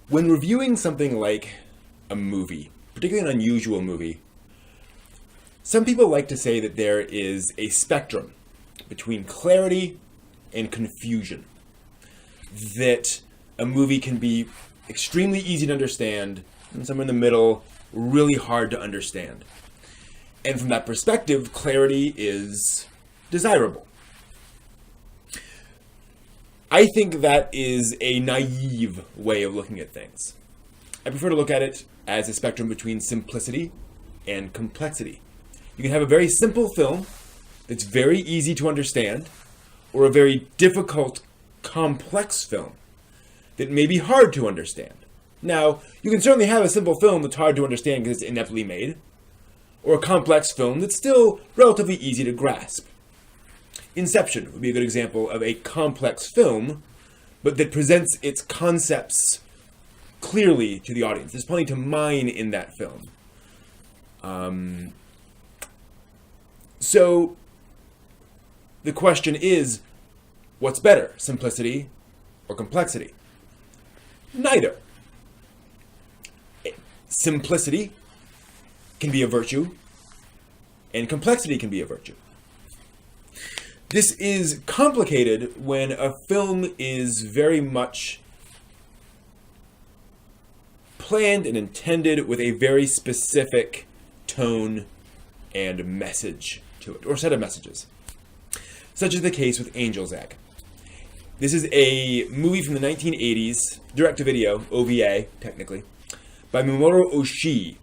When reviewing something like a movie, particularly an unusual movie, some people like to say that there is a spectrum between clarity and confusion. That a movie can be extremely easy to understand, and somewhere in the middle, really hard to understand. And from that perspective, clarity is desirable. I think that is a naive way of looking at things. I prefer to look at it as a spectrum between simplicity and complexity. You can have a very simple film that's very easy to understand, or a very difficult, complex film that may be hard to understand. Now, you can certainly have a simple film that's hard to understand because it's ineptly made, or a complex film that's still relatively easy to grasp. Inception would be a good example of a complex film, but that presents its concepts clearly to the audience. There's plenty to mine in that film. So, the question is, what's better, simplicity or complexity? Neither. Simplicity can be a virtue, and complexity can be a virtue. This is complicated when a film is very much planned and intended with a very specific tone and message to it, or set of messages. Such is the case with Angel's Egg. This is a movie from the 1980s, direct-to-video, OVA, technically, by Mamoru Oshii,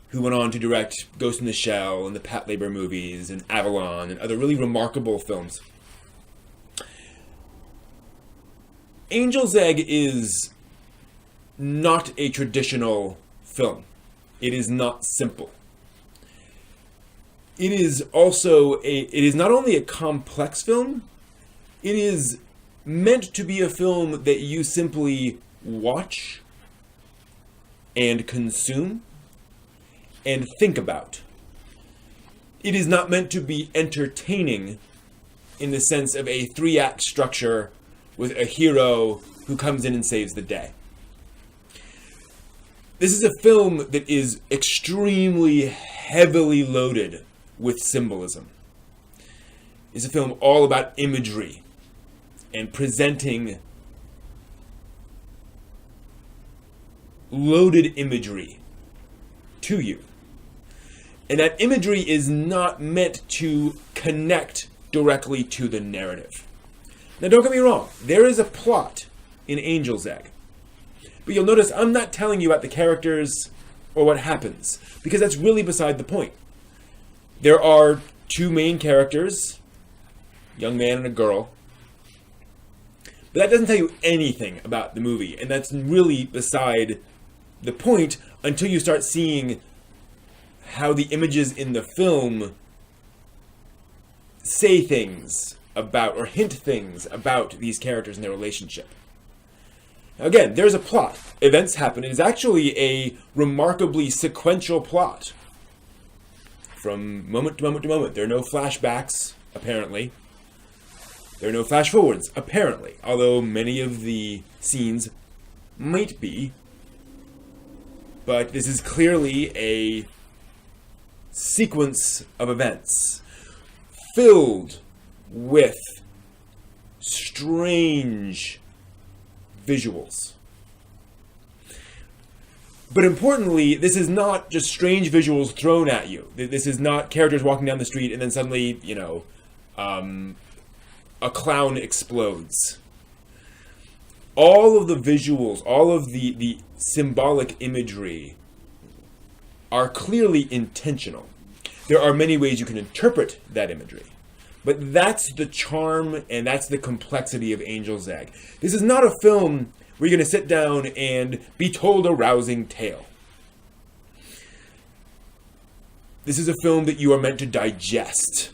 who went on to direct Ghost in the Shell and the Patlabor movies and Avalon and other really remarkable films. Angel's Egg is not a traditional film. It is not simple. It is not only a complex film, it is meant to be a film that you simply watch and consume and think about. It is not meant to be entertaining in the sense of a 3-act structure with a hero who comes in and saves the day. This is a film that is extremely heavily loaded with symbolism. It's a film all about imagery and presenting loaded imagery to you. And that imagery is not meant to connect directly to the narrative. Now, don't get me wrong, there is a plot in Angel's Egg. But you'll notice I'm not telling you about the characters or what happens, because that's really beside the point. There are two main characters, a young man and a girl. But that doesn't tell you anything about the movie, and that's really beside the point until you start seeing how the images in the film say things about, or hint things about these characters and their relationship. Now again, there's a plot. Events happen. It is actually a remarkably sequential plot. From moment to moment to moment. There are no flashbacks, apparently. There are no flash forwards, apparently. Although many of the scenes might be. But this is clearly a sequence of events filled with strange visuals. But importantly, this is not just strange visuals thrown at you. This is not characters walking down the street and then suddenly, a clown explodes. All of the visuals, all of the symbolic imagery are clearly intentional. There are many ways you can interpret that imagery. But that's the charm and that's the complexity of Angel's Egg. This is not a film where you're going to sit down and be told a rousing tale. This is a film that you are meant to digest.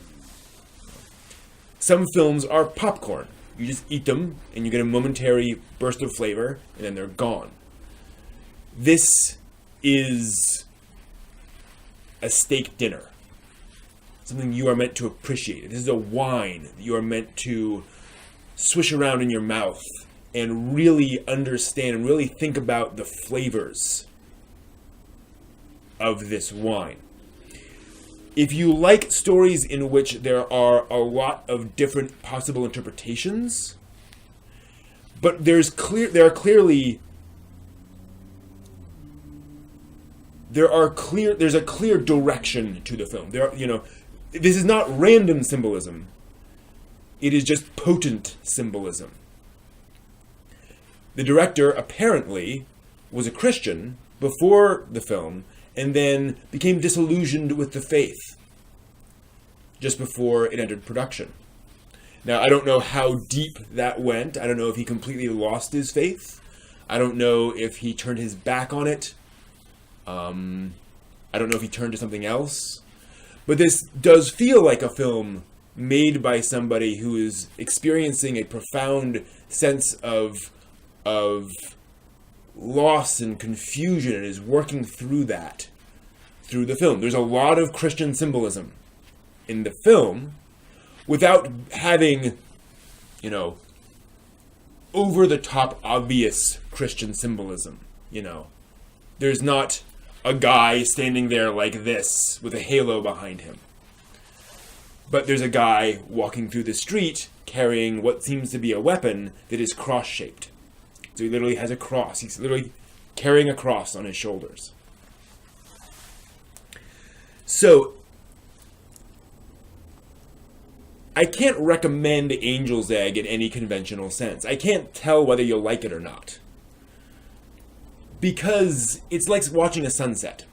Some films are popcorn. You just eat them and you get a momentary burst of flavor and then they're gone. This is a steak dinner. Something you are meant to appreciate. This is a wine that you are meant to swish around in your mouth and really understand and really think about the flavors of this wine. If you like stories in which there are a lot of different possible interpretations, but there's a clear direction to the film. This is not random symbolism. It is just potent symbolism. The director apparently was a Christian before the film, and then became disillusioned with the faith just before it entered production. Now, I don't know how deep that went. I don't know if he completely lost his faith. I don't know if he turned his back on it. I don't know if he turned to something else. But this does feel like a film made by somebody who is experiencing a profound sense of loss and confusion and is working through that through the film. There's a lot of Christian symbolism in the film without having, over-the-top obvious Christian symbolism, There's not a guy standing there like this with a halo behind him. But there's a guy walking through the street carrying what seems to be a weapon that is cross-shaped. So he literally has a cross. He's literally carrying a cross on his shoulders. So, I can't recommend Angel's Egg in any conventional sense. I can't tell whether you'll like it or not. Because it's like watching a sunset.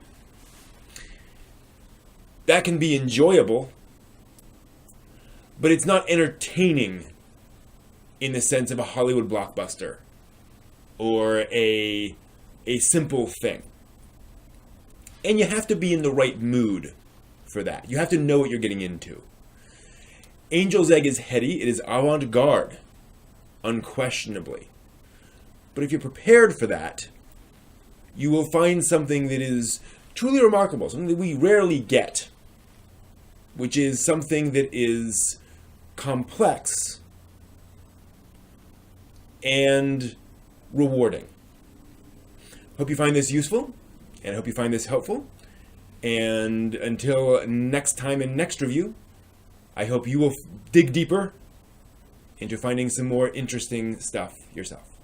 That can be enjoyable, but it's not entertaining in the sense of a Hollywood blockbuster or a simple thing. And you have to be in the right mood for that. You have to know what you're getting into. Angel's Egg is heady. It is avant-garde, unquestionably. But if you're prepared for that, you will find something that is truly remarkable, something that we rarely get, which is something that is complex and rewarding. Hope you find this useful, and I hope you find this helpful. And until next time in next review, I hope you will dig deeper into finding some more interesting stuff yourself.